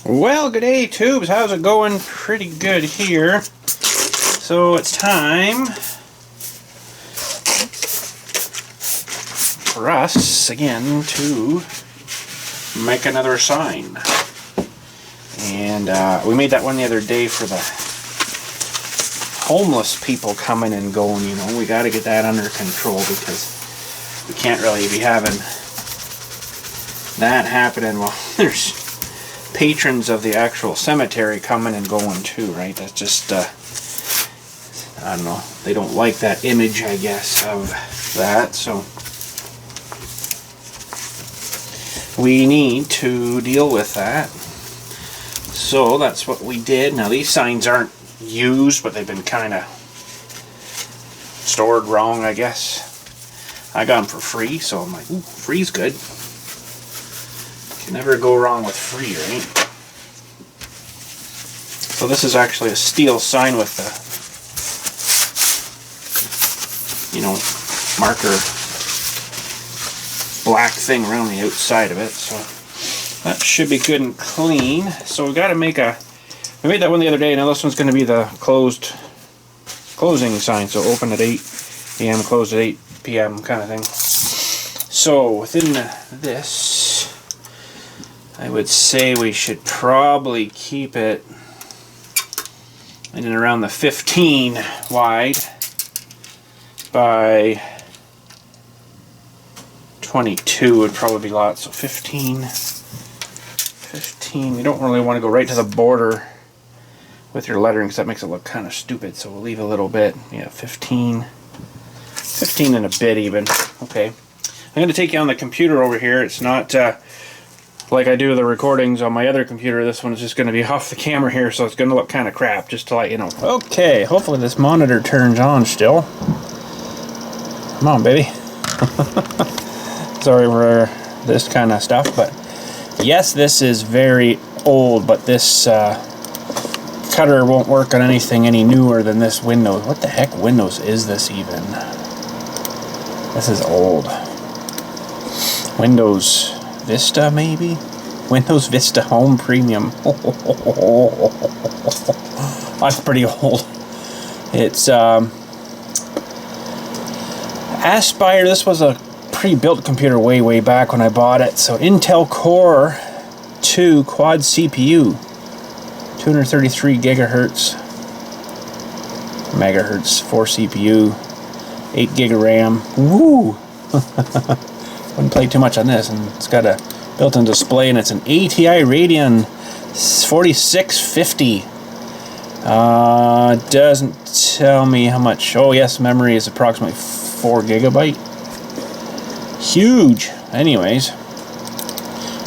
Well, good day, tubes. How's it going? Pretty good here. So it's time for us again to make another sign. And we made that one the other day for the homeless people coming and going. You know, we got to get that under control because we can't really be having that happening while there's patrons of the actual cemetery coming and going too, right? That's just, I don't know, they don't like that image, I guess, of that, so we need to deal with that. So that's what we did. Now these signs aren't used, but they've been kind of stored wrong, I guess. I got them for free, so I'm like, ooh, free's good. Never go wrong with free, right? So this is actually a steel sign with the, you know, marker black thing around the outside of it. So that should be good and clean. So we got to make a, we made that one the other day. Now this one's going to be the closing sign. So open at 8 p.m., closed at 8 p.m. kind of thing. So within this, I would say we should probably keep it in and around the 15 wide by 22 would probably be lots. So 15, you don't really want to go right to the border with your lettering because that makes it look kind of stupid, so we'll leave a little bit. Yeah, 15 and a bit even. Okay, I'm going to take you on the computer over here. It's not like I do the recordings on my other computer. This one's just going to be off the camera here, so it's going to look kind of crap, just to let you know. Okay, hopefully this monitor turns on still. Come on, baby. Sorry for this kind of stuff, but yes, this is very old, but this cutter won't work on anything any newer than this Windows. What the heck Windows is this even? This is old. Windows Vista, maybe? Windows Vista Home Premium. That's pretty old. It's Aspire. This was a pre-built computer way back when I bought it. So Intel Core 2 quad CPU, 233 megahertz, 4 CPU, 8 gig of RAM. Woo! Wouldn't play too much on this, and it's got a built-in display, and it's an ATI Radeon 4650. Doesn't tell me how much. Oh yes, memory is approximately 4 gigabyte. Huge. Anyways,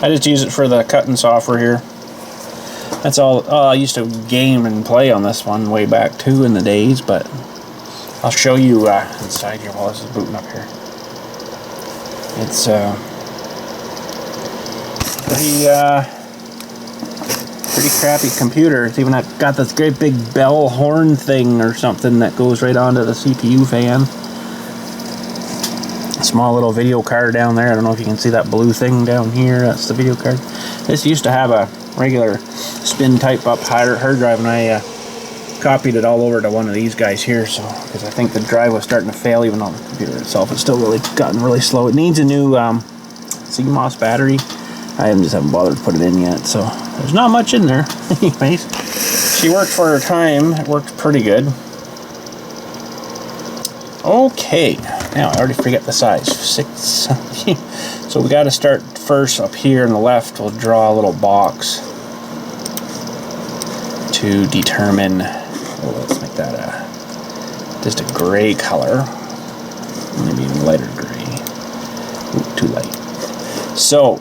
I just use it for the cutting software here. That's all. I used to game and play on this one way back too in the days, but I'll show you inside here while this is booting up here. It's pretty crappy computer. It's even got this great big bell horn thing or something that goes right onto the CPU fan. A small little video card down there. I don't know if you can see that blue thing down here. That's the video card. This used to have a regular spin type up hard drive, and I copied it all over to one of these guys here, so because I think the drive was starting to fail even on the computer itself. It's still really gotten really slow. It needs a new CMOS battery. I just haven't bothered to put it in yet, so there's not much in there. Anyways, she worked for her time. It worked pretty good. Okay, now I already forget the size. 6. So we got to start first up here on the left. We'll draw a little box to determine. Let's make that just a gray color, maybe even lighter gray. Ooh, too light. So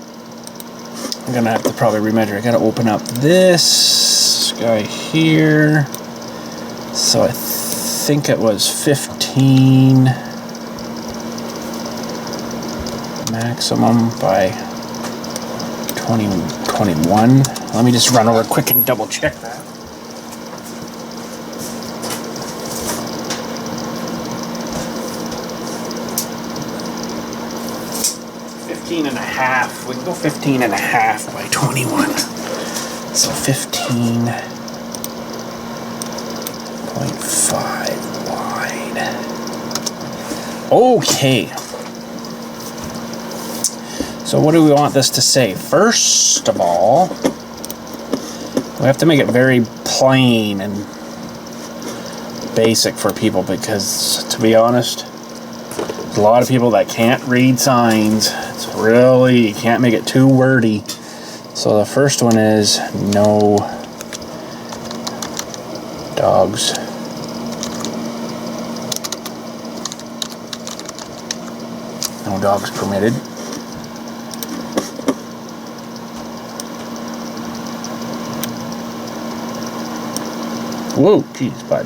I'm gonna have to probably remeasure. I gotta open up this guy here. So I think it was 15 maximum by 21. Let me just run over quick and double check that. 15 and a half. We can go 15 and a half by 21. So 15.5 wide. Okay. So what do we want this to say? First of all, we have to make it very plain and basic for people, because to be honest, there's a lot of people that can't read signs. It's really, you can't make it too wordy. So the first one is no dogs permitted. Whoa, jeez, bud.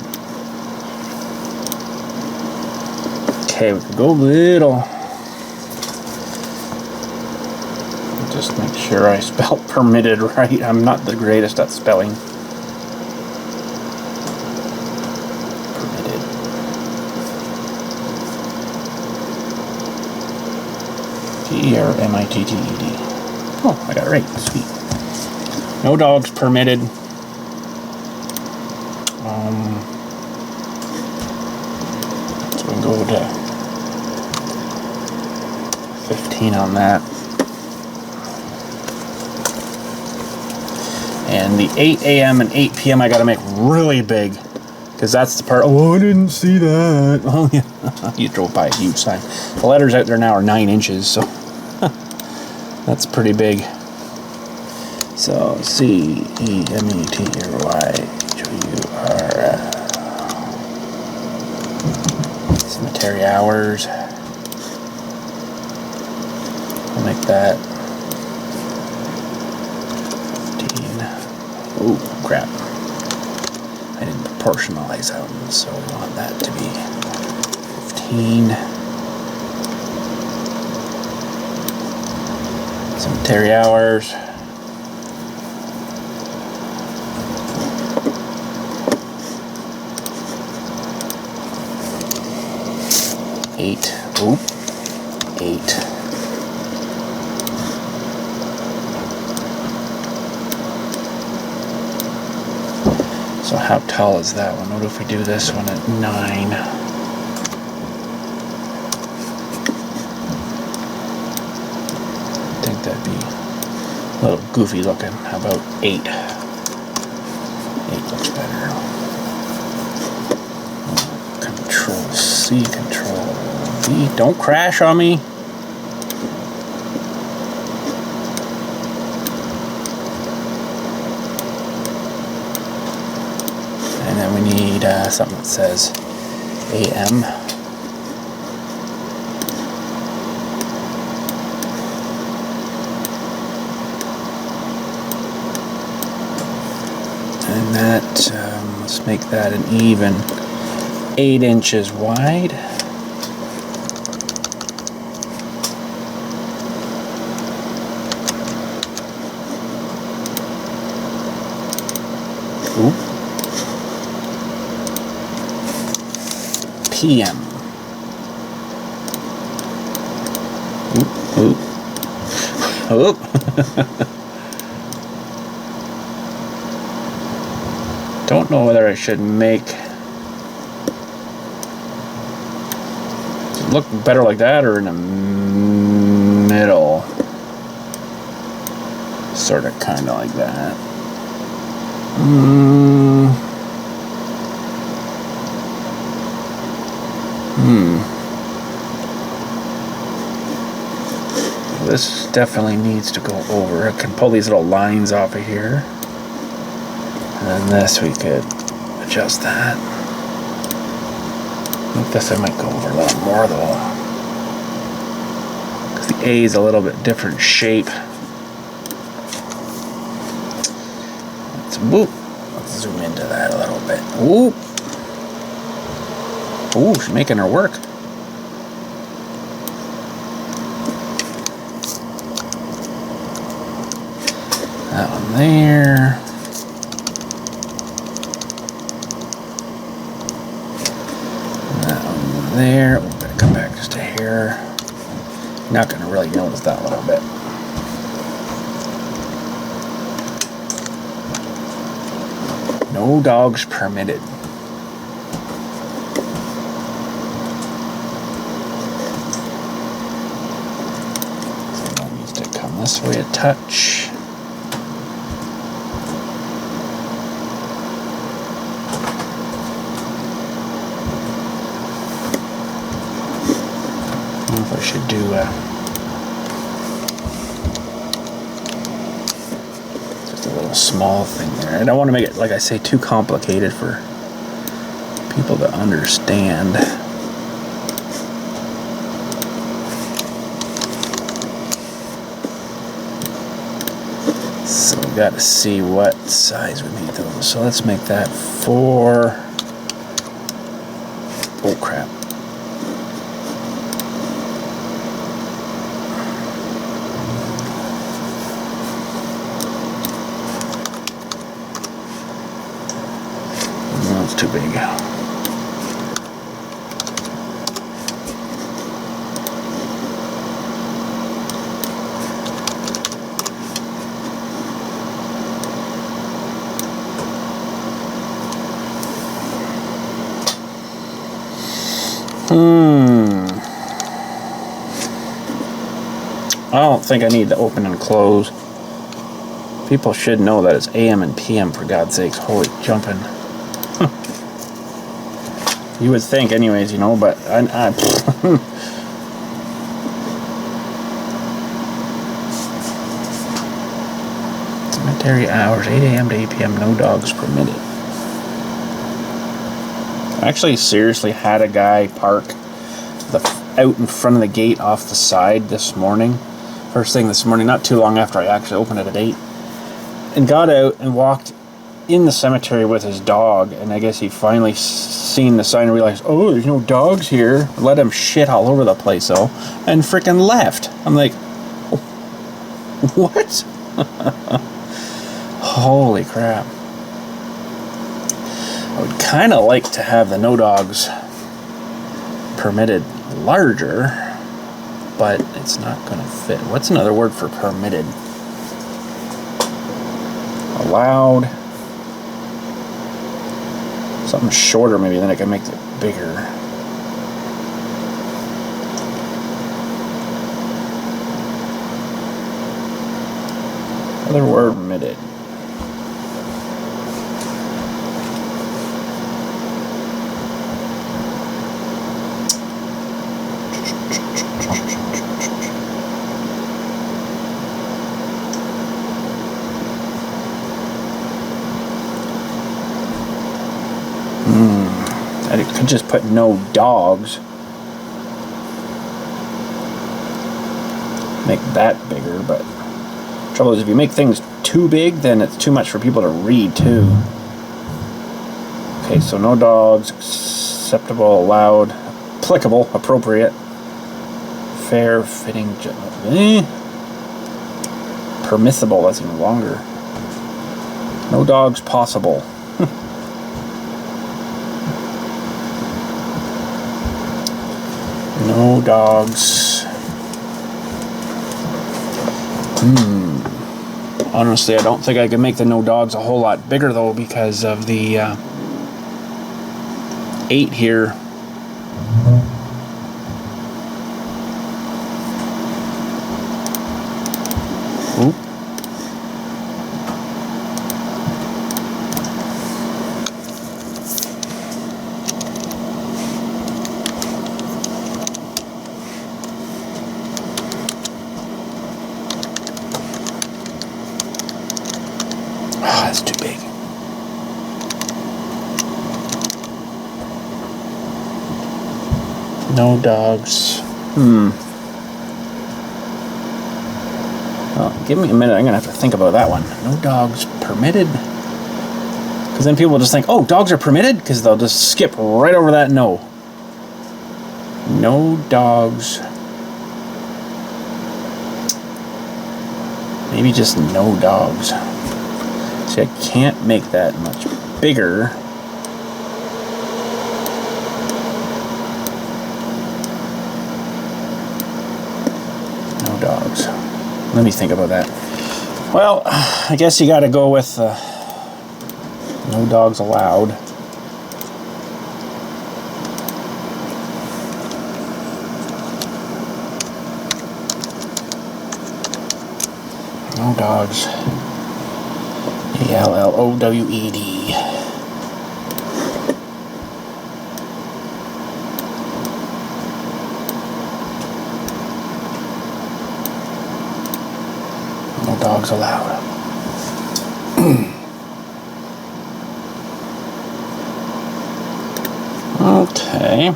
Okay, we can go little. Just make sure I spell permitted right. I'm not the greatest at spelling. Permitted. P-E-R-M-I-T-T-E-D. Oh, I got it right. Sweet. No dogs permitted. So we can go to 15 on that. And the 8 a.m. and 8 p.m. I gotta make really big, because that's the part. Oh, I didn't see that. Oh yeah, you drove by a huge sign. The letters out there now are 9 inches, so that's pretty big. So CEMETRY. Cemetery hours. I'll make that 15. Oh crap! I didn't proportionalize that one, so we want that to be 15. Cemetery hours. 8. Oop. 8. So how tall is that one? What if we do this one at 9? I think that'd be a little goofy looking. How about 8? 8 looks better. Control C, Control V. Don't crash on me. And then we need something that says AM. And that, let's make that an even 8 inches wide. Oop. PM. Oop, oop. Oop. Don't know whether I should make it look better like that or in the middle. Sort of kind of like that. This definitely needs to go over. I can pull these little lines off of here. And then this we could adjust that. I think this I might go over a little more though, because the A is a little bit different shape. Whoop. Let's zoom into that a little bit. Whoop. Ooh, she's making her work. That one there. That one there. We're going to come back just a hair. Not going to really notice that one a bit. No dogs permitted. So it needs to come this way a touch. I don't know if I should do just a little small thing there. I don't want to make it, like I say, too complicated for people to understand. So we got to see what size we make those. So let's make that 4. Oh crap. No, it's too big. I don't think I need to open and close. People should know that it's AM and PM, for God's sakes. Holy jumping. You would think anyways, you know, but Cemetery hours, 8 AM to 8 PM, no dogs permitted. I actually seriously had a guy park out in front of the gate off the side this morning. First thing this morning, not too long after I actually opened it at 8. And got out and walked in the cemetery with his dog. And I guess he finally seen the sign and realized, oh, there's no dogs here. Let him shit all over the place, though. And freaking left. I'm like, oh, what? Holy crap. I would kind of like to have the no dogs permitted larger, but it's not going to fit. What's another word for permitted? Allowed. Something shorter maybe, then I can make it bigger. Another word, permitted. I could just put no dogs. Make that bigger, but the trouble is if you make things too big, then it's too much for people to read too. Okay, so no dogs, acceptable, allowed, applicable, appropriate, fair, fitting, permissible, that's even longer. No dogs possible. No dogs. Honestly, I don't think I could make the no dogs a whole lot bigger though, because of the 8 here. Oop. That's too big. No dogs. Well, give me a minute. I'm going to have to think about that one. No dogs permitted. Because then people will just think, oh, dogs are permitted? Because they'll just skip right over that no. No dogs. Maybe just no dogs. See, I can't make that much bigger. No dogs. Let me think about that. Well, I guess you got to go with No dogs allowed. No dogs. ALLOWED. No dogs allowed. Okay.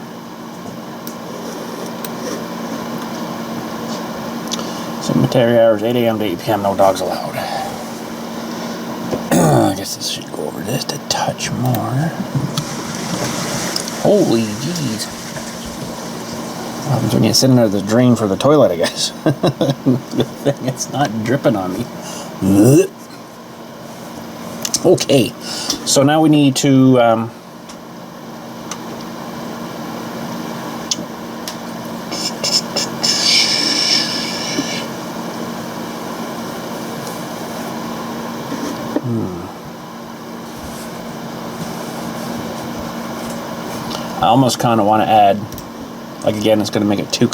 Cemetery hours 8 a.m. to 8 p.m. No dogs allowed. I guess this should go over just a touch more. Holy jeez. What happens when you sit under the drain for the toilet, I guess? Good thing it's not dripping on me. Okay, so now we need to I almost kind of want to add, like, again, it's going to make it too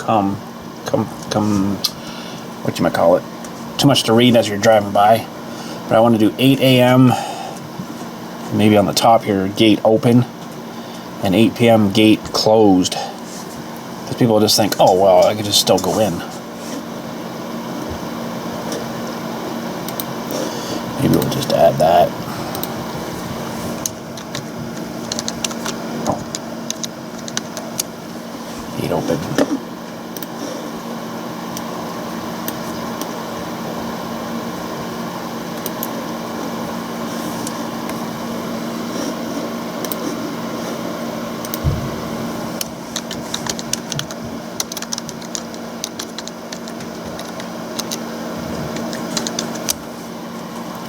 whatchamacallit, too much to read as you're driving by. But I want to do 8 a.m. maybe on the top here, gate open, and 8 p.m. gate closed. Because people just think, oh, well, I could just still go in. Maybe we'll just add that. Gate open.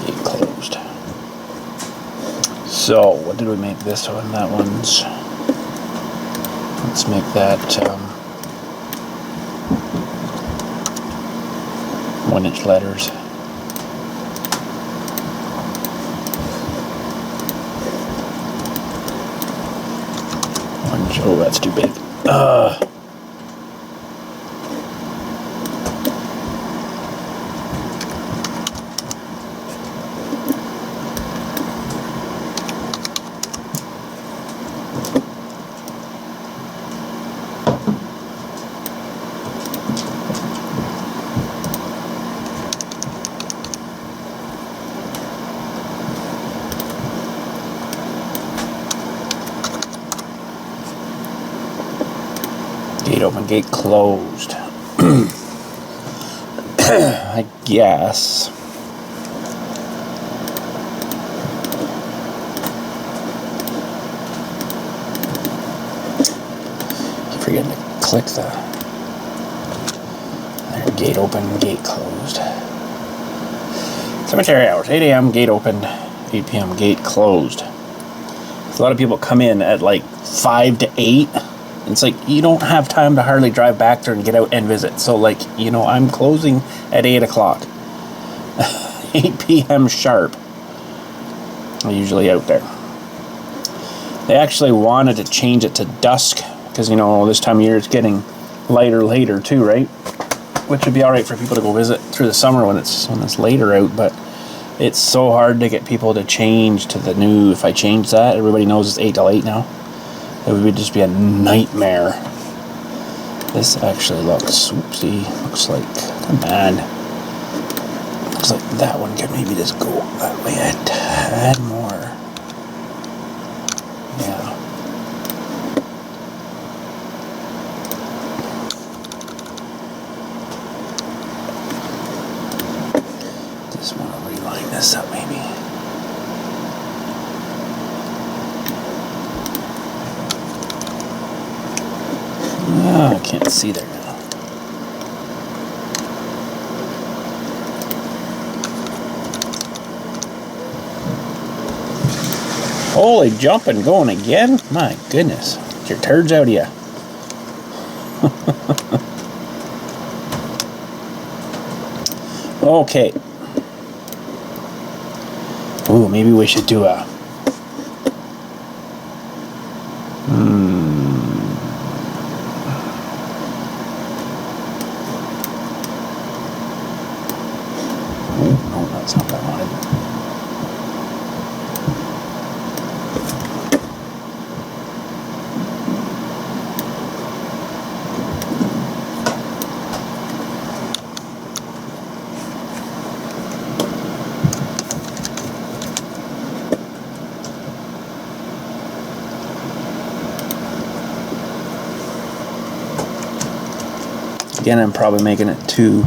Gate closed. So, what did we make this one? That one's... Let's make that 1-inch letters. Oh, that's too big. Gate open, gate closed. I guess. Keep forgetting to click the... There, gate open, gate closed. Cemetery hours, 8 a.m., gate open, 8 p.m., gate closed. A lot of people come in at like 5 to 8. It's like, you don't have time to hardly drive back there and get out and visit. So, like, you know, I'm closing at 8 o'clock. 8 p.m. sharp. I'm usually out there. They actually wanted to change it to dusk. Because, you know, this time of year it's getting lighter later too, right? Which would be alright for people to go visit through the summer when it's later out. But it's so hard to get people to change to the new. If I change that, everybody knows it's 8 till 8 now. It would just be a nightmare. This actually looks, whoopsie, looks like, come on. Looks like that one could maybe just go that way a tad more. Yeah. Just want to reline this up maybe. Oh, I can't see there now. Holy jumping going again? My goodness. Get your turds out of you. Okay. Ooh, maybe we should do a Again, I'm probably making it too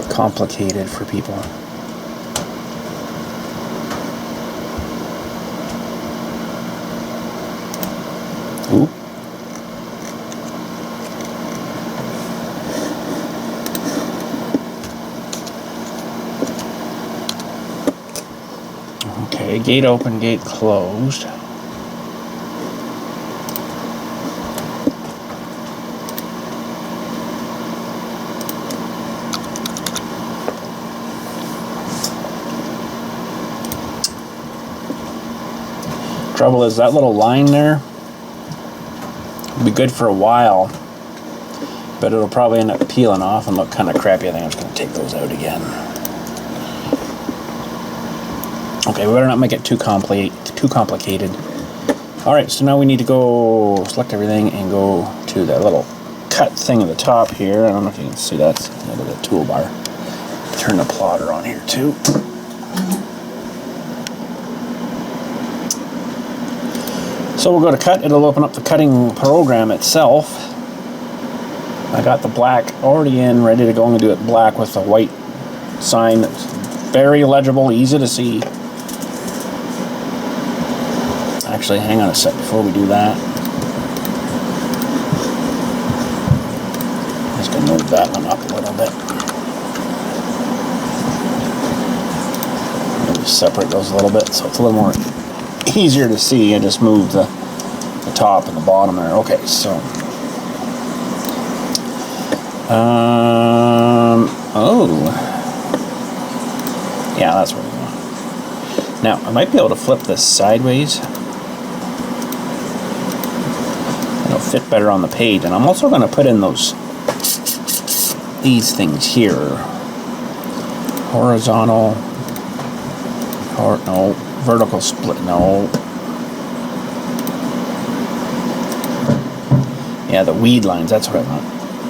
complicated for people. Ooh. Okay, gate open, gate closed. Trouble is that little line there will be good for a while, but it'll probably end up peeling off and look kind of crappy. I think I'm just going to take those out again. Okay, we better not make it too complicated. Alright, so now we need to go select everything and go to that little cut thing at the top here. I don't know if you can see that. It's the toolbar. Turn the plotter on here too. So we'll go to cut. It'll open up the cutting program itself. I got the black already in, ready to go. I'm going to do it black with the white sign. That's very legible, easy to see. Actually, hang on a sec before we do that. I'm just going to move that one up a little bit. Maybe separate those a little bit so it's a little more easier to see. I just moved the top and the bottom there. Okay, so oh yeah, that's what we want. Now I might be able to flip this sideways. It'll fit better on the page, and I'm also going to put in these things here. Horizontal, or no, vertical split, no. Yeah, the weed lines, that's what I want.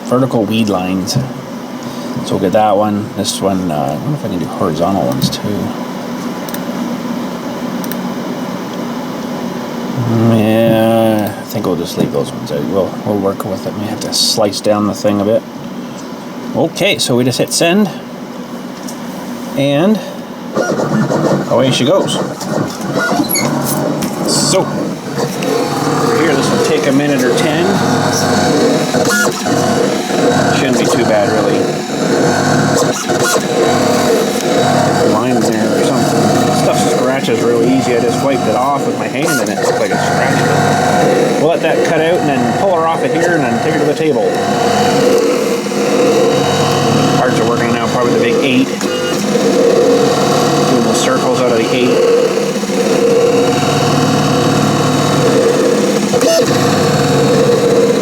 Vertical weed lines. So we'll get that one. This one, I wonder if I can do horizontal ones too. Yeah, I think we'll just leave those ones out. We'll work with it. We have to slice down the thing a bit. Okay, so we just hit send. And away she goes. So, here, this will take a minute or 10. Shouldn't be too bad, really. Line there or something. Stuff scratches really easy. I just wiped it off with my hand and it looked like it scratched it. We'll let that cut out and then pull her off of here and then take her to the table. Parts are working now, probably the big 8. Doing the circles out of the 8.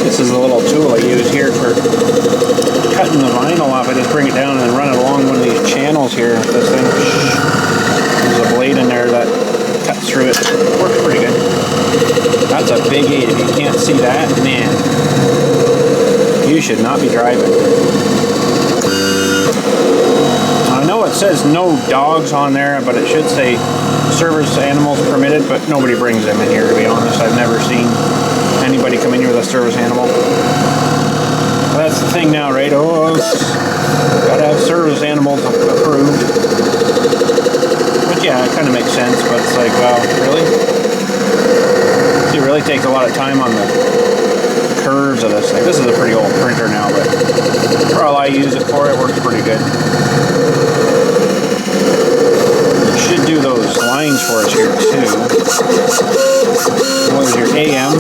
This is the little tool I use here for cutting the vinyl off. I just bring it down and then run it along one of these channels here. This thing, there's a blade in there that cuts through it. Works pretty good. That's a big 8. If you can't see that, man, you should not be driving. I know it says no dogs on there, but it should say service animals permitted, but nobody brings them in here, to be honest. I've never seen anybody come in here with a service animal. Well, that's the thing now, right? Oh, gotta have service animals approved. But yeah, it kind of makes sense, but it's like, wow, really? It really takes a lot of time on the curves of this thing. This is a pretty old printer now, but for all I use it for, it works pretty good. It should do those lines for us here too. What is your AM?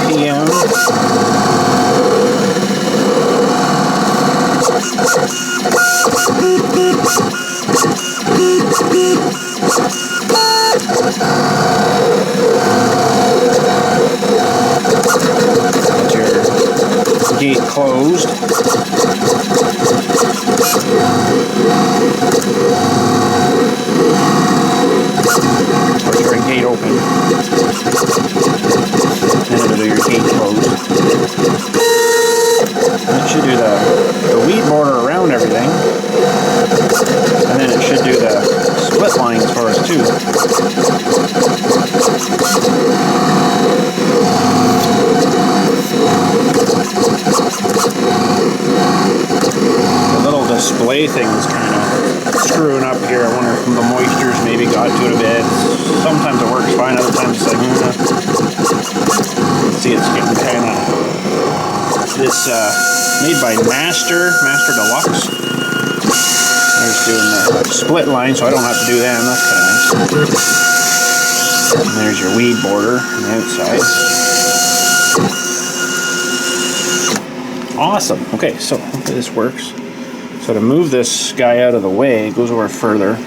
PM. Get your gate closed. Or your gate open. And it'll do your gate closed. And it should do the weed border around everything. And then it should do the split lines for us too. display thing is kind of screwing up here. I wonder if the moisture's maybe got to it a bit. Sometimes it works fine, other times it's like, see, it's getting kind of, this, made by Master Deluxe. There's doing the split line, so I don't have to do them. That's kind of nice. And there's your weed border on the outside. Awesome. Okay, so hopefully this works. So to move this guy out of the way, it goes over further.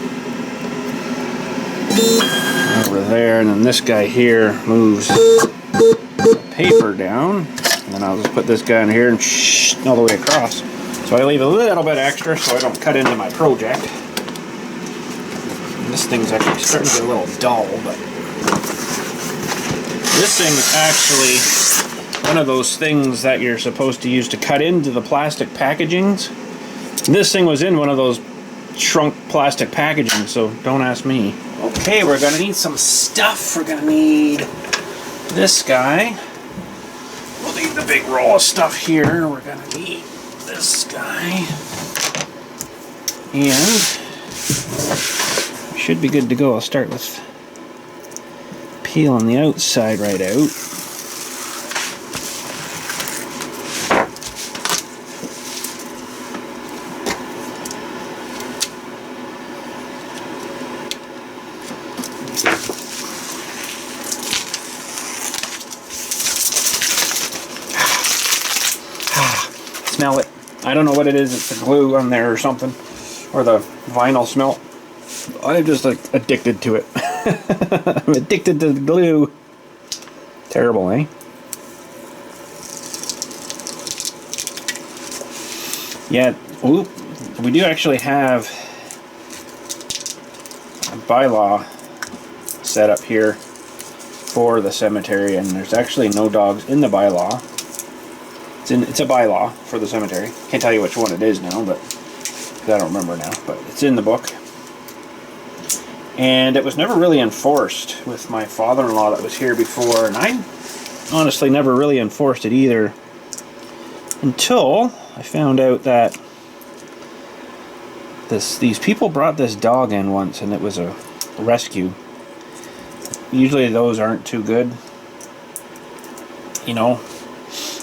Over there, and then this guy here moves the paper down. And then I'll just put this guy in here and all the way across. So I leave a little bit extra so I don't cut into my project. And this thing's actually starting to get a little dull, but this thing's actually one of those things that you're supposed to use to cut into the plastic packagings. This thing was in one of those shrunk plastic packaging, so don't ask me. Okay, we're gonna need some stuff. We're gonna need this guy. We'll need the big roll of stuff here. We're gonna need this guy. And we should be good to go. I'll start with peeling the outside right out. Smell it. I don't know what it is. It's the glue on there or something, or the vinyl smell. I'm just like addicted to it. I'm addicted to the glue. Terrible, eh? Yeah. Ooh, we do actually have a bylaw set up here for the cemetery, and there's actually no dogs in the bylaw. It's a bylaw for the cemetery. Can't tell you which one it is now, but I don't remember now. But it's in the book, and it was never really enforced with my father-in-law that was here before, and I honestly never really enforced it either until I found out that these people brought this dog in once, and it was a rescue. Usually those aren't too good, you know,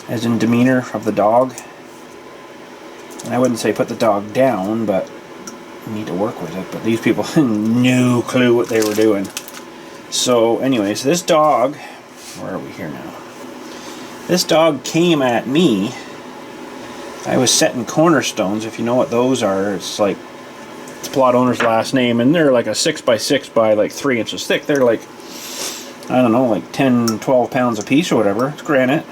as in demeanor of the dog. And I wouldn't say put the dog down, but you need to work with it. But these people had no clue what they were doing. So anyways, this dog, where are we here now? This dog came at me. I was setting cornerstones, if you know what those are. It's like, it's plot owner's last name, and they're like a 6x6 by like 3 inches thick. They're like, I don't know, like 10, 12 pounds a piece or whatever. It's granite.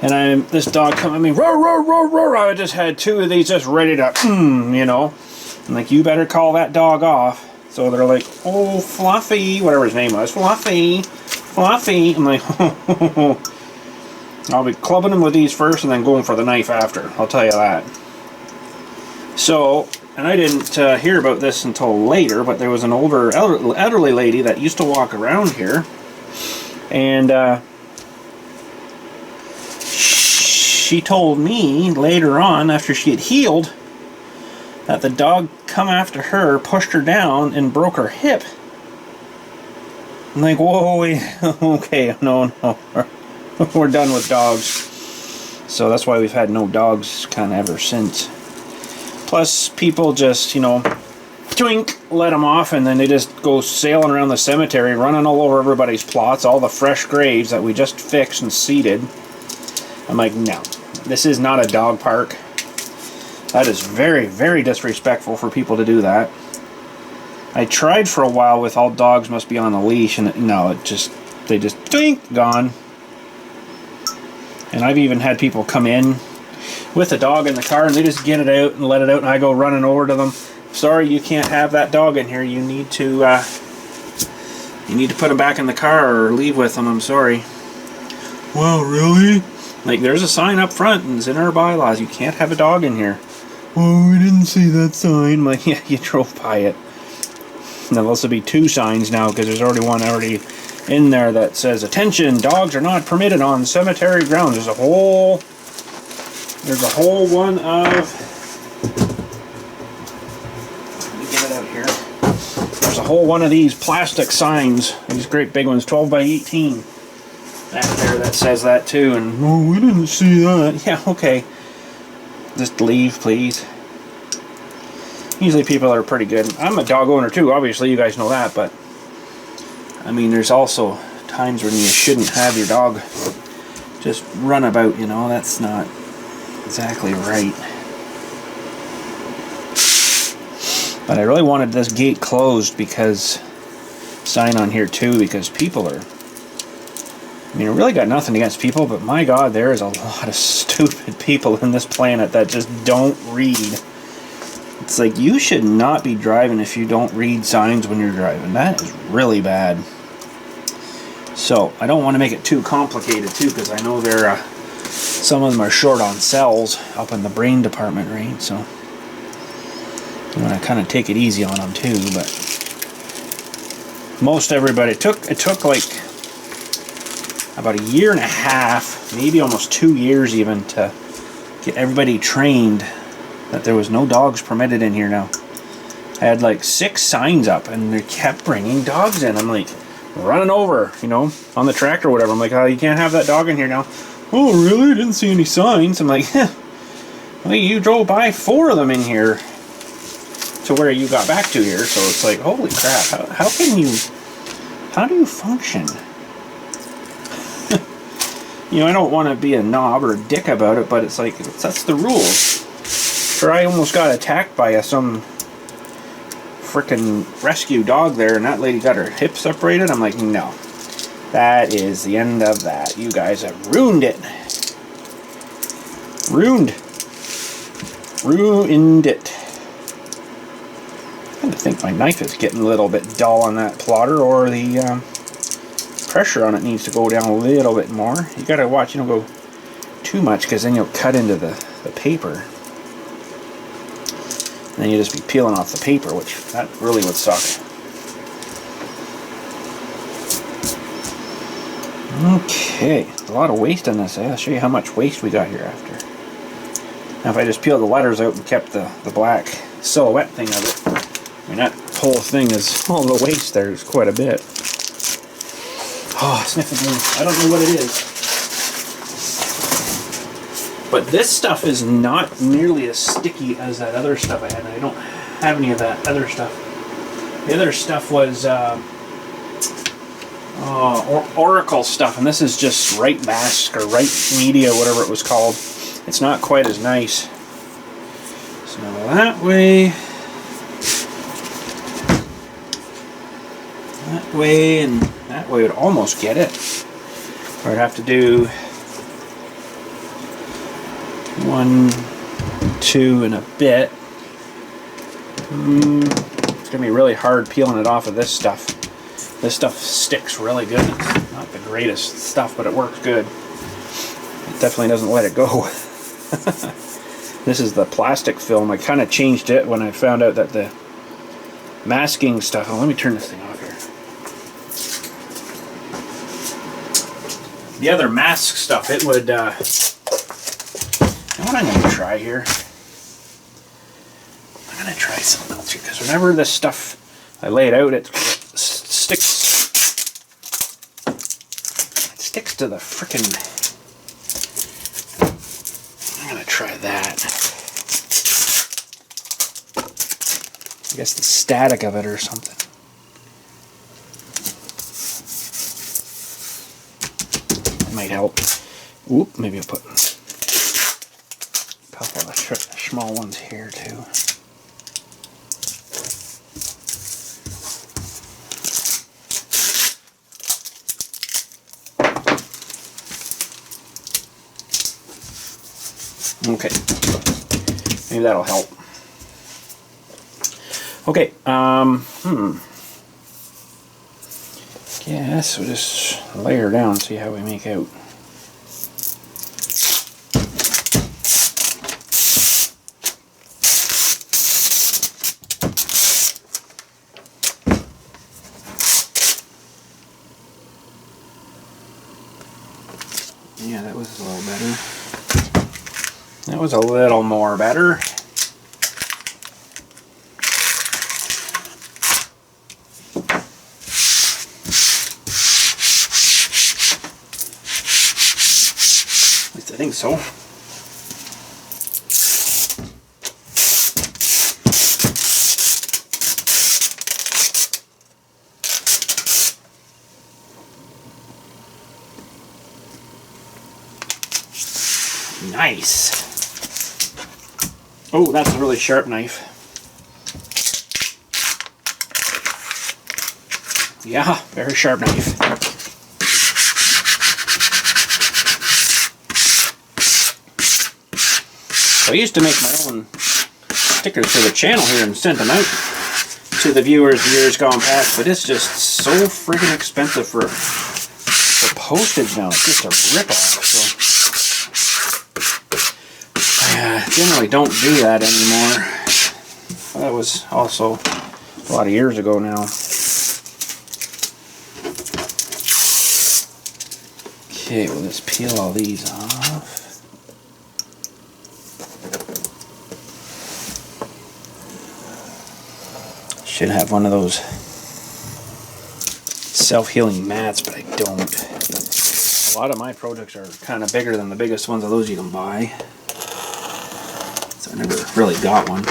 And this dog come at me, roar, roar, roar, roar. I just had two of these just ready to, you know. I'm like, you better call that dog off. So they're like, oh, Fluffy, whatever his name was, Fluffy, Fluffy. I'm like, I'll be clubbing him with these first and then going for the knife after. I'll tell you that. So, and I didn't hear about this until later, but there was an older, elderly lady that used to walk around here. And, she told me later on, after she had healed, that the dog come after her, pushed her down, and broke her hip. I'm like, whoa, wait, okay, no, we're done with dogs. So that's why we've had no dogs kind of ever since. Plus, people just, you know, twink, let them off, and then they just go sailing around the cemetery, running all over everybody's plots, all the fresh graves that we just fixed and seeded. I'm like, no, this is not a dog park. That is very, very disrespectful for people to do that. I tried for a while with all dogs must be on a leash, and no, they just twink, gone. And I've even had people come in with a dog in the car, and they just get it out and let it out, and I go running over to them. Sorry, you can't have that dog in here. You need to put him back in the car or leave with him. I'm sorry. Well, really? Like, there's a sign up front, and it's in our bylaws. You can't have a dog in here. Oh, we didn't see that sign. I'm like, yeah, you drove by it. And there'll also be two signs now, because there's already one in there that says, attention, dogs are not permitted on cemetery grounds. There's a whole one of whole one of these plastic signs, these great big ones, 12 by 18. Back there that says that too, and oh, we didn't see that. Yeah, okay. Just leave, please. Usually people are pretty good. I'm a dog owner too, obviously, you guys know that, but I mean, there's also times when you shouldn't have your dog just run about, you know. That's not exactly right. But I really wanted this gate closed because sign on here too, because people are, I mean, I really got nothing against people, but my God, there is a lot of stupid people in this planet that just don't read. It's like, you should not be driving if you don't read signs when you're driving. That is really bad. So, I don't want to make it too complicated too, because I know they're, some of them are short on cells up in the brain department, right? So, I'm going to kind of take it easy on them too, but most everybody, it took like about a year and a half, maybe almost 2 years even, to get everybody trained that there was no dogs permitted in here now. I had like 6 signs up and they kept bringing dogs in. I'm like running over, you know, on the tractor or whatever. I'm like, oh, you can't have that dog in here now. Oh, really? I didn't see any signs. I'm like, well, you drove by 4 of them in here to where you got back to here. So it's like, holy crap, how do you function? You know, I don't want to be a knob or a dick about it, but it's like, that's the rules. Sure, I almost got attacked by some frickin' rescue dog there, and that lady got her hip separated. I'm like, no. That is the end of that. You guys have ruined it. Ruined it. I think my knife is getting a little bit dull on that plotter, or the pressure on it needs to go down a little bit more. You gotta watch, you don't go too much, because then you'll cut into the paper. And then you just be peeling off the paper, which that really would suck. Okay, a lot of waste on this. I'll show you how much waste we got here after. Now if I just peeled the letters out and kept the black silhouette thing of it, I mean, that whole thing is, all the waste there is quite a bit. Oh, sniffing glue. I don't know what it is. But this stuff is not nearly as sticky as that other stuff I had. I don't have any of that other stuff. The other stuff was Oracle stuff, and this is just Right Mask or Right Media, whatever it was called. It's not quite as nice. So that way, and that way would almost get it. Or I'd have to do 1, 2 and a bit. It's gonna be really hard peeling it off of this stuff. This stuff sticks really good. It's not the greatest stuff, but it works good. It definitely doesn't let it go. This is the plastic film. I kind of changed it when I found out that the masking stuff. Oh, let me turn this thing off here. The other mask stuff, it would. You know what I'm going to try here? I'm going to try something else here, because whenever this stuff I lay it out, it sticks to the frickin'. I'm going to try that. I guess the static of it or something. It might help. Oop, maybe I'll put a couple of small ones here too. Okay, maybe that'll help. Okay, guess we'll just layer down, see how we make out. Yeah, that was a little better. That was a little more better. so. Nice. Oh, that's a really sharp knife. Yeah, very sharp knife. So I used to make my own stickers for the channel here and send them out to the viewers years gone past, but it's just so friggin' expensive for postage now. It's just a ripoff. So I generally don't do that anymore. That was also a lot of years ago now. Okay, well, let's peel all these off. Should have one of those self-healing mats, but I don't. A lot of my projects are kind of bigger than the biggest ones of those you can buy. So I never really got one.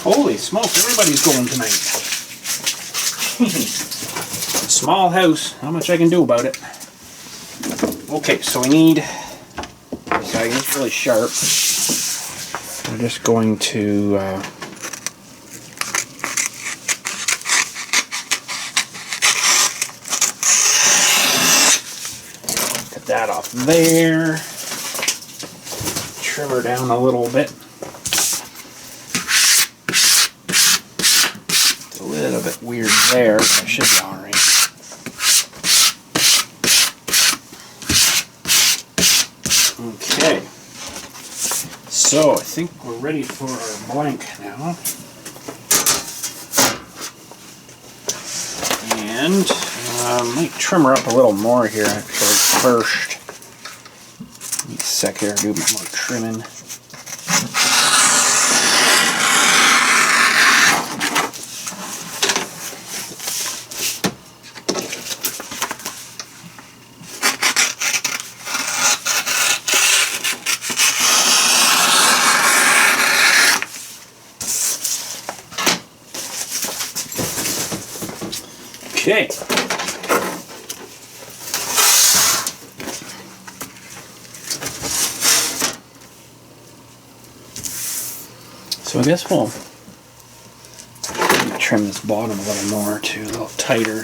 Holy smokes, everybody's going tonight. Small house, how much I can do about it. Okay, so we need, it's really sharp. I'm just going to cut that off there. Trim her down a little bit. It's a little bit weird there, but it should be alright. Okay, so I think we're ready for our blank now. And I might trim her up a little more here actually first. Give me a sec here, do a bit more trimming. Okay. So I guess we'll trim this bottom a little more too, a little tighter.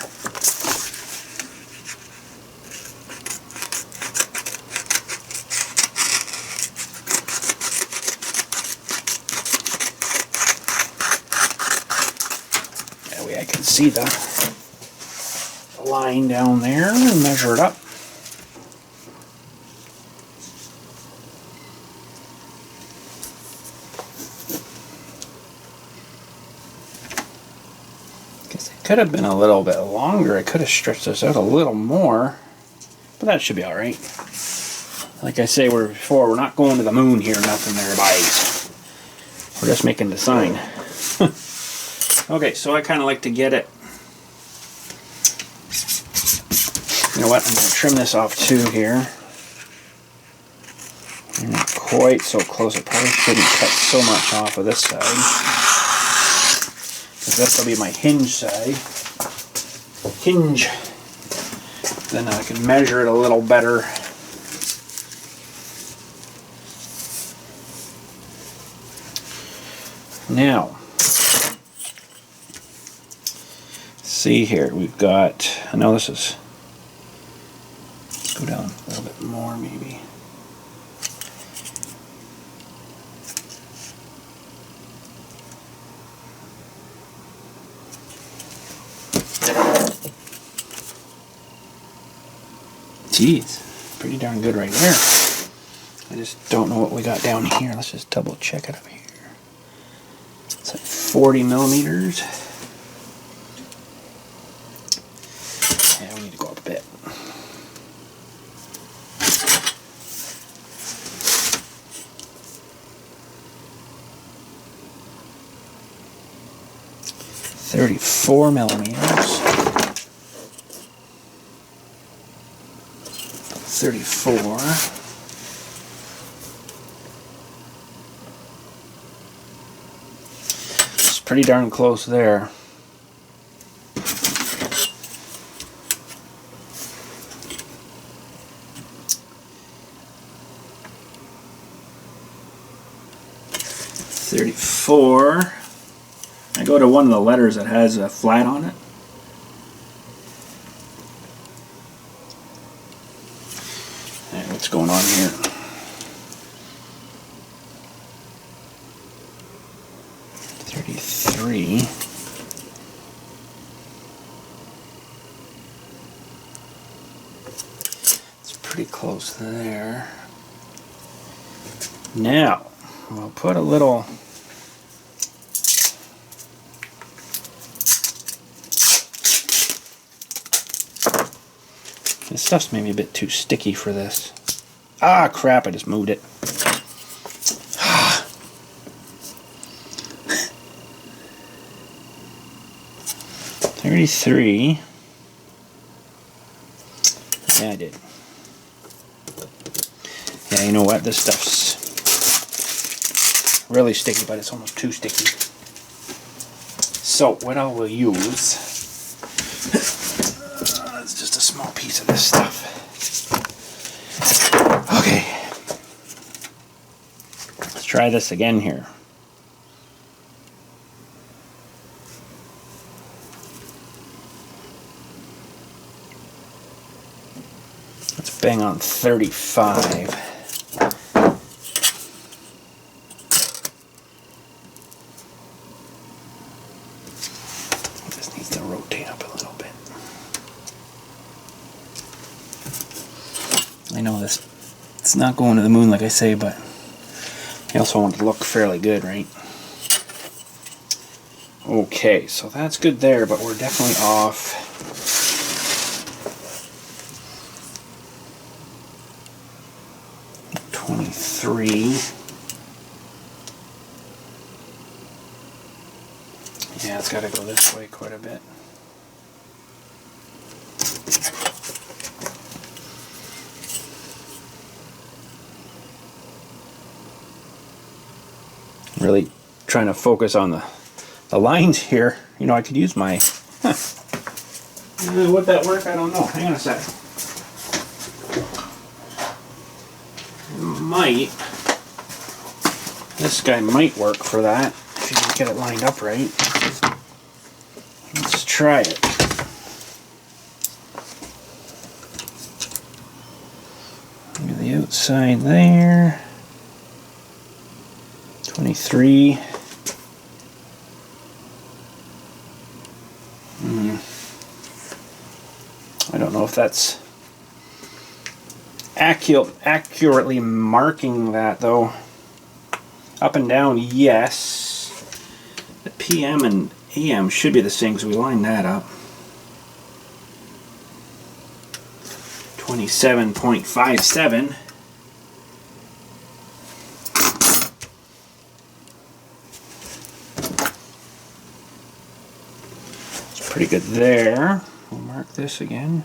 That way I can see the line down there and measure it up. Guess it could have been a little bit longer. I could have stretched this out a little more, but that should be alright. Like I say before, we're not going to the moon here, nothing there, guys. We're just making the sign. Okay, so I kind of like to get it. You know what, I'm going to trim this off too here. You're not quite so close, I probably shouldn't cut so much off of this side. Because this will be my hinge side. Hinge. Then I can measure it a little better. Now, see here, we've got, I know this is, go down a little bit more maybe. Geez, pretty darn good right there. I just don't know what we got down here. Let's just double check it up here. It's like 40 millimeters. Yeah, we need to go up a bit. $34 millimeters. 34. It's pretty darn close there. .34. I go to one of the letters that has a flat on it. Alright, what's going on here? .33. It's pretty close there. Now, we'll put a little this stuff's maybe a bit too sticky for this. Ah, crap, I just moved it. 33. Yeah, I did. Yeah, you know what? This stuff's really sticky, but it's almost too sticky. So, what I will use, it's just a small piece of this stuff. Okay. Let's try this again here. Let's bang on 35. This needs to rotate up a little bit. I know this, it's not going to the moon like I say, but I also want it to look fairly good, right? Okay, so that's good there, but we're definitely off. Yeah, it's got to go this way quite a bit. Really trying to focus on the lines here. You know, I could use my... Would that work? I don't know. Hang on a sec. Might. This guy might work for that if you can get it lined up right. Let's try it. Look at the outside there. 23. I don't know if that's accurately marking that though. Up and down, yes. The PM and AM should be the same because we lined that up. 27.57. It's pretty good there. We'll mark this again.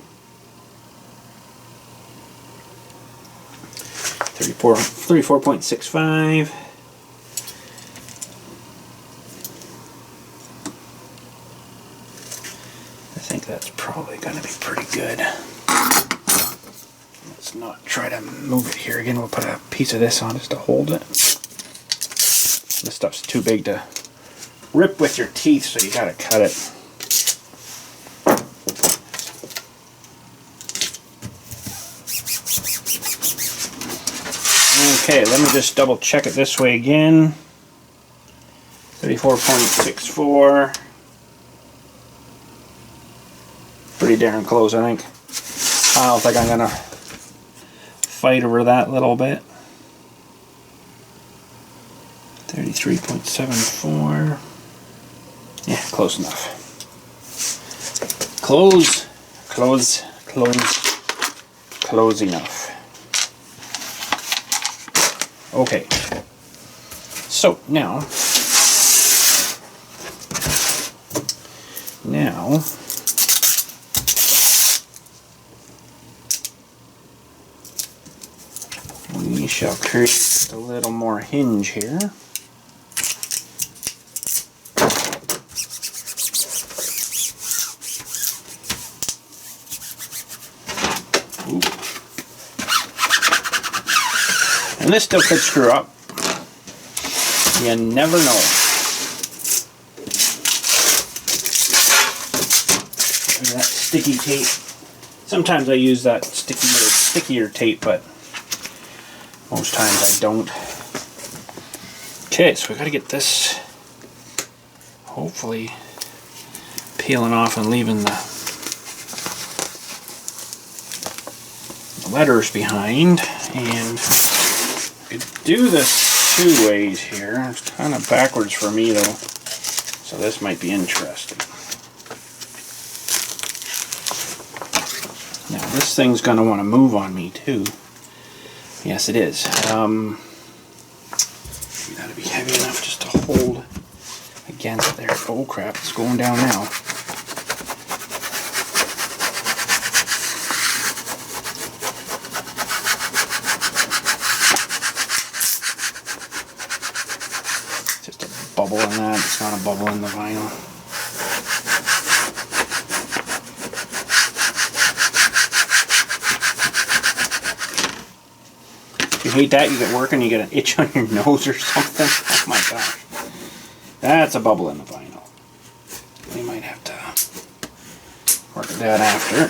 34.65. I think that's probably going to be pretty good. Let's not try to move it here again. We'll put a piece of this on just to hold it. This stuff's too big to rip with your teeth, so you gotta cut it. Okay, let me just double check it this way again. 34.64. Pretty darn close, I think. I don't think I'm gonna fight over that little bit. 33.74. Yeah, close enough. Close enough. Okay, so now We shall create just a little more hinge here. Ooh. And this still could screw up. You never know. That sticky tape. Sometimes I use that stickier tape, but most times I don't. Okay, so we got to get this hopefully peeling off and leaving the letters behind. And I could do this two ways here. It's kind of backwards for me though, so this might be interesting. Now this thing's going to want to move on me too. Yes, it is. That'll be heavy enough just to hold against there. Oh crap, it's going down now. Just a bubble in that. It's not a bubble in the vinyl. You hate that, you get working, you get an itch on your nose or something. Oh my gosh. That's a bubble in the vinyl. We might have to work at that after.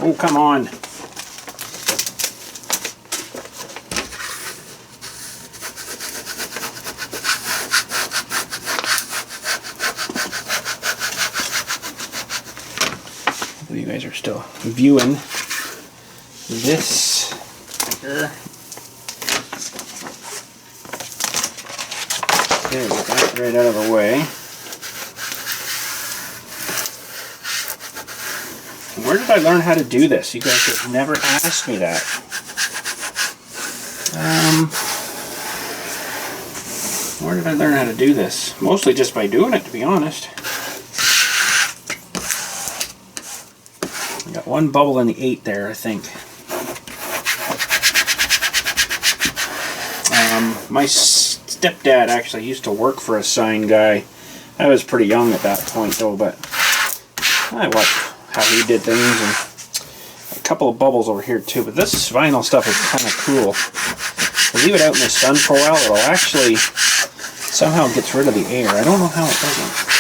Oh, come on. You guys are still viewing this here. Okay, get that right out of the way. Where did I learn how to do this? You guys have never asked me that. Where did I learn how to do this? Mostly just by doing it, to be honest. Got one bubble in the 8 there, I think. My stepdad actually used to work for a sign guy. I was pretty young at that point though, but I watched how he did things, and a couple of bubbles over here too. But this vinyl stuff is kind of cool. You leave it out in the sun for a while, it'll actually somehow gets rid of the air. I don't know how it does it.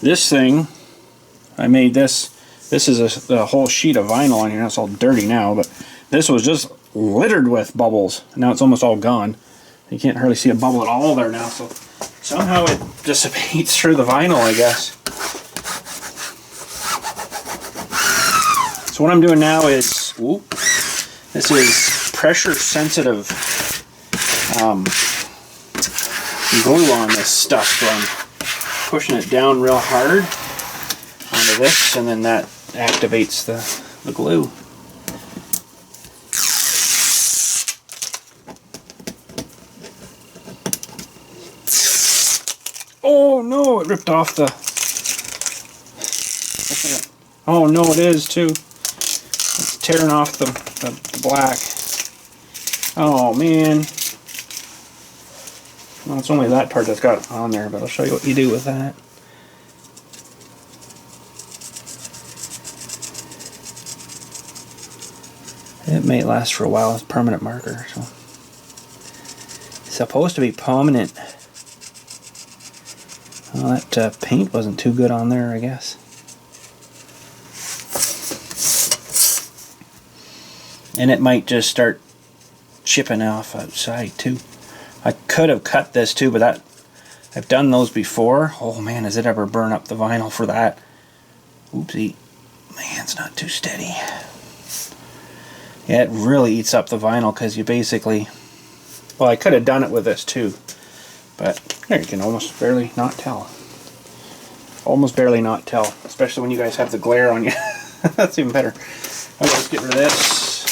This thing, I made this. This is a whole sheet of vinyl on here. It's all dirty now, but this was just littered with bubbles. Now it's almost all gone. You can't hardly see a bubble at all there now, so somehow it dissipates through the vinyl, I guess. So what I'm doing now is, this is pressure sensitive glue on this stuff, so I'm pushing it down real hard onto this, and then that activates the glue. Oh no, it ripped off the... Oh no, it is too. It's tearing off the black. Oh man. Well, it's only that part that's got on there, but I'll show you what you do with that. It may last for a while as permanent marker. So it's supposed to be permanent. Well, that paint wasn't too good on there, I guess. And it might just start chipping off outside too. I could have cut this too, but I've done those before. Oh man, does it ever burn up the vinyl for that? Oopsie. Man, it's not too steady. Yeah, it really eats up the vinyl because you basically... Well, I could have done it with this too, but there, you can almost barely not tell. Almost barely not tell, especially when you guys have the glare on you. That's even better. Okay, let's get rid of this.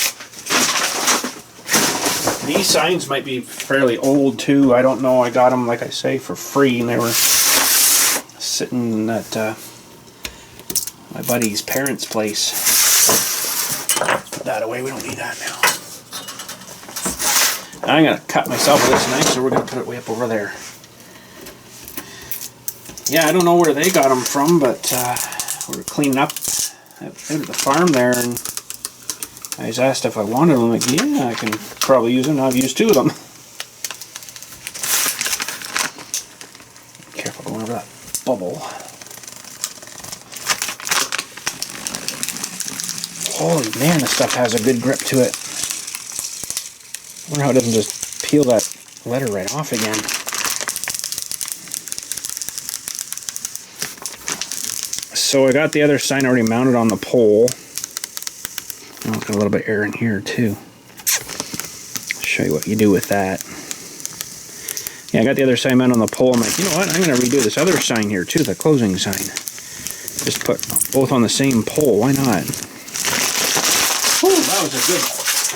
These signs might be fairly old too. I don't know. I got them, like I say, for free, and they were sitting at my buddy's parents' place. Let's put that away. We don't need that now. I'm going to cut myself with this knife, so we're going to put it way up over there. Yeah, I don't know where they got them from, but we were cleaning up out at the farm there, and I was asked if I wanted them. I'm like, yeah, I can probably use them. I've used 2 of them. Careful going over that bubble. Holy man, this stuff has a good grip to it. I wonder how it doesn't just peel that letter right off again. So I got the other sign already mounted on the pole. Oh, it's got a little bit of air in here too. I'll show you what you do with that. Yeah, I got the other sign mounted on the pole. I'm like, you know what? I'm going to redo this other sign here too, the closing sign. Just put both on the same pole. Why not? Whew, that was a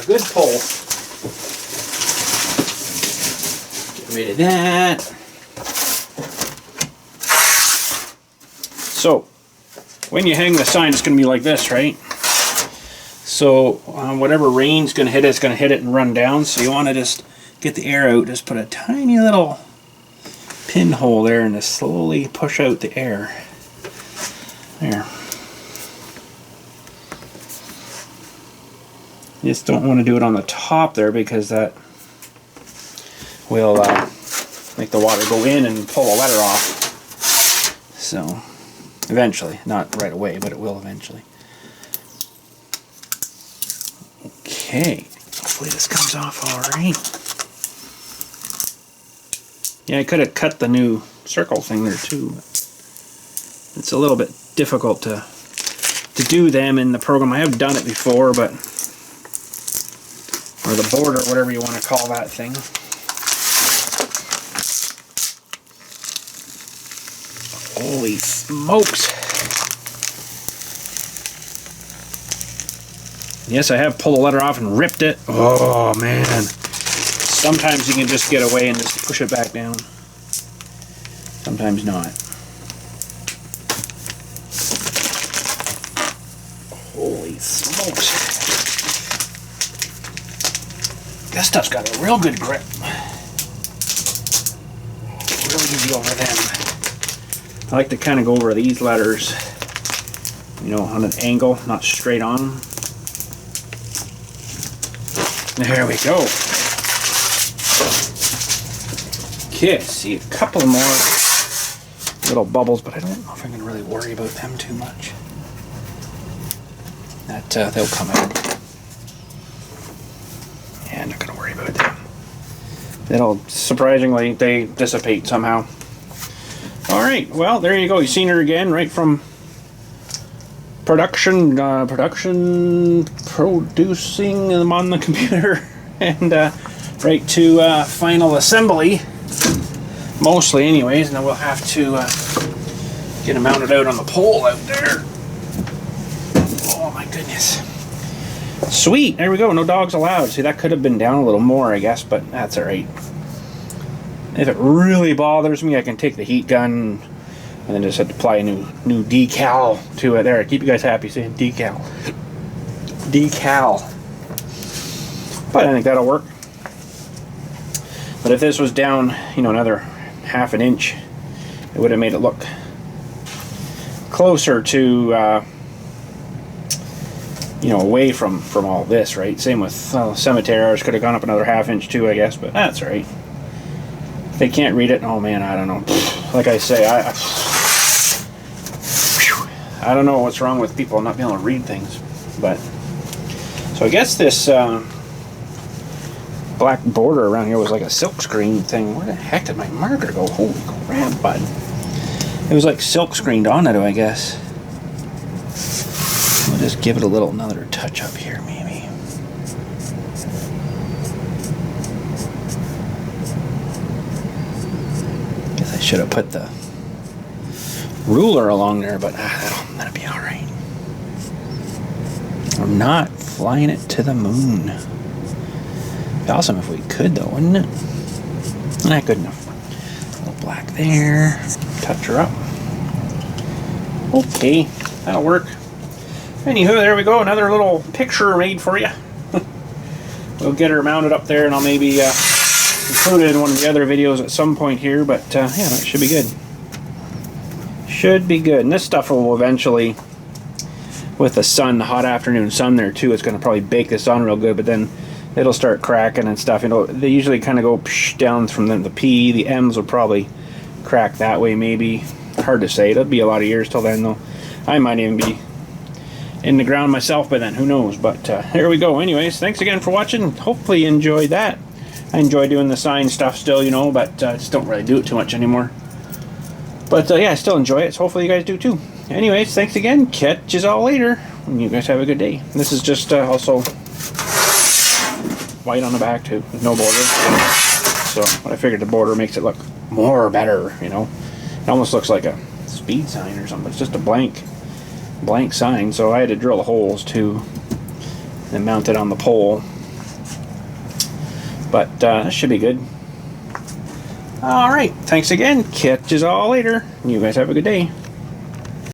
good pull. Get rid of that. So, when you hang the sign, it's going to be like this, right? So, whatever rain's going to hit it, it's going to hit it and run down. So you want to just get the air out. Just put a tiny little pinhole there and just slowly push out the air. There. You just don't want to do it on the top there, because that will make the water go in and pull the letter off. So, eventually. Not right away, but it will eventually. Okay. Hopefully this comes off alright. Yeah, I could have cut the new circle thing there too, but it's a little bit difficult to do them in the program. I have done it before, but or the border, whatever you want to call that thing. Holy smokes! Yes, I have pulled the letter off and ripped it. Oh man! Sometimes you can just get away and just push it back down. Sometimes not. Holy smokes! This stuff's got a real good grip. Real easy over them. I like to kind of go over these letters, you know, on an angle, not straight on. There we go. Okay, see a couple more little bubbles, but I don't know if I'm going to really worry about them too much. That they'll come out. Yeah, I'm not going to worry about them. It'll, surprisingly, they dissipate somehow. Alright, well, there you go. You've seen her again, right from producing them on the computer, and right to final assembly, mostly anyways, and then we'll have to get them mounted out on the pole out there. Oh my goodness. Sweet, there we go, no dogs allowed. See, that could have been down a little more, I guess, but that's alright. If it really bothers me, I can take the heat gun and then just have to apply a new decal to it. There, keep you guys happy saying decal. Decal. But I think that'll work. But if this was down, you know, another ½ an inch, it would have made it look closer to, you know, away from all this, right? Same with cemetery. Ours could have gone up another ½ inch too, I guess, but that's alright. If they can't read it, oh man, I don't know. Like I say, I don't know what's wrong with people not being able to read things, but so I guess this black border around here was like a silk screen thing. Where the heck did my marker go? Holy crap, bud! It was like silk screened onto it, I guess. We'll just give it another touch up here, maybe. Guess I should have put the ruler along there, but that'll be alright. We're not flying it to the moon. It'd be awesome if we could, though, wouldn't it? Not good enough. A little black there. Touch her up. Okay, that'll work. Anywho, there we go. Another little picture made for you. We'll get her mounted up there, and I'll maybe include it in one of the other videos at some point here. But yeah, that should be good. Should be good. And this stuff will eventually, with the sun, the hot afternoon sun there too, it's going to probably bake this on real good. But then it'll start cracking and stuff. You know, they usually kind of go down from the P. The M's will probably crack that way, maybe. Hard to say. It'll be a lot of years till then, though. I might even be in the ground myself by then. Who knows? But here we go. Anyways, thanks again for watching. Hopefully you enjoyed that. I enjoy doing the sign stuff still, you know, but just don't really do it too much anymore. But yeah, I still enjoy it, so hopefully you guys do too. Anyways, thanks again. Catch you all later. And you guys have a good day. This is just also white on the back too, with no border. So, but I figured the border makes it look more better, you know. It almost looks like a speed sign or something. It's just a blank sign, so I had to drill the holes too and mount it on the pole. But that should be good. Alright, thanks again. Catch you all later. You guys have a good day.